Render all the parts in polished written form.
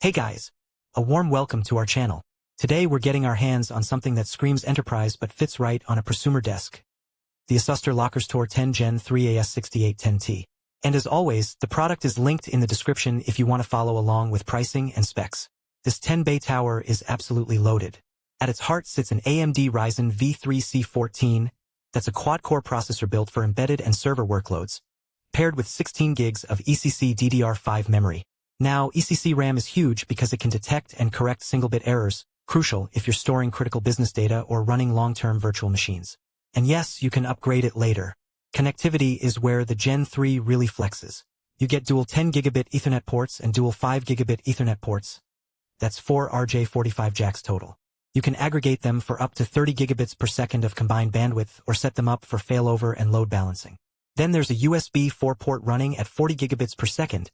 Hey guys! A warm welcome to our channel. Today we're getting our hands on something that screams enterprise but fits right on a prosumer desk. The Asustor Lockerstor 10 Gen 3 AS6810T. And as always, the product is linked in the description if you want to follow along with pricing and specs. This 10-bay tower is absolutely loaded. At its heart sits an AMD Ryzen V3C14 that's a quad-core processor built for embedded and server workloads, paired with 16 gigs of ECC DDR5 memory. Now, ECC RAM is huge because it can detect and correct single-bit errors, crucial if you're storing critical business data or running long-term virtual machines. And yes, you can upgrade it later. Connectivity is where the Gen 3 really flexes. You get dual 10 gigabit Ethernet ports and dual 5 gigabit Ethernet ports. That's 4 RJ45 jacks total. You can aggregate them for up to 30 gigabits per second of combined bandwidth or set them up for failover and load balancing. Then there's a USB 4 port running at 40 gigabits per second.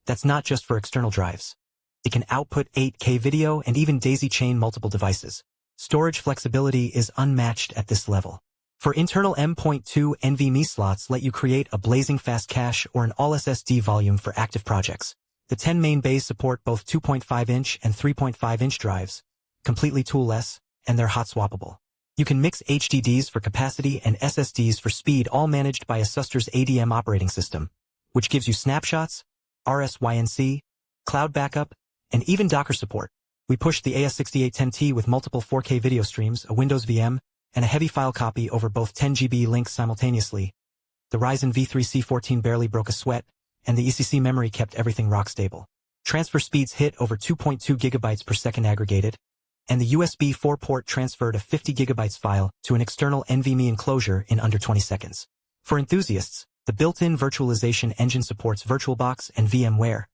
That's not just for external drives. It can output 8K video and even daisy-chain multiple devices. Storage flexibility is unmatched at this level. For internal M.2 NVMe slots let you create a blazing fast cache or an all-SSD volume for active projects. The 10 main bays support both 2.5-inch and 3.5-inch drives, completely toolless, and they're hot swappable. You can mix HDDs for capacity and SSDs for speed, all managed by Asustor's ADM operating system, which gives you snapshots, RSYNC, cloud backup, and even Docker support. We pushed the AS6810T with multiple 4K video streams, a Windows VM, and a heavy file copy over both 10 GB links simultaneously. The Ryzen V3C14 barely broke a sweat, and the ECC memory kept everything rock stable. Transfer speeds hit over 2.2 gigabytes per second aggregated, and the USB 4 port transferred a 50 gigabytes file to an external NVMe enclosure in under 20 seconds. For enthusiasts, the built-in virtualization engine supports VirtualBox and VMware,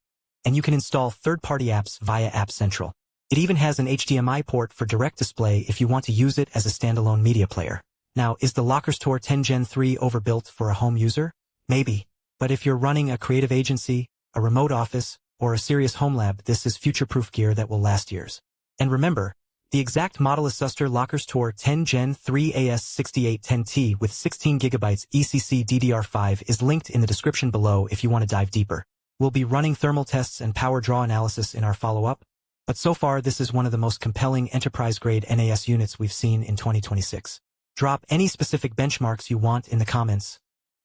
and you can install third-party apps via App Central. It even has an HDMI port for direct display if you want to use it as a standalone media player. Now, is the Lockerstor 10 Gen 3 overbuilt for a home user? Maybe. But if you're running a creative agency, a remote office, or a serious home lab, this is future-proof gear that will last years. And remember, the exact model Asustor Lockerstor 10 Gen 3 AS6810T with 16 GB ECC DDR5 is linked in the description below if you want to dive deeper. We'll be running thermal tests and power draw analysis in our follow-up, but so far this is one of the most compelling enterprise-grade NAS units we've seen in 2026. Drop any specific benchmarks you want in the comments.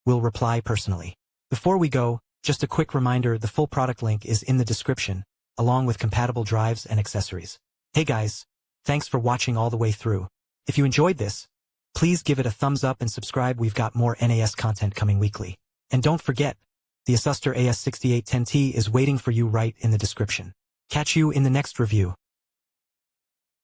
We'll reply personally. Before we go, just a quick reminder, the full product link is in the description, along with compatible drives and accessories. Hey guys! Thanks for watching all the way through. If you enjoyed this, please give it a thumbs up and subscribe. We've got more NAS content coming weekly. And don't forget, the Asustor AS6810T is waiting for you right in the description. Catch you in the next review.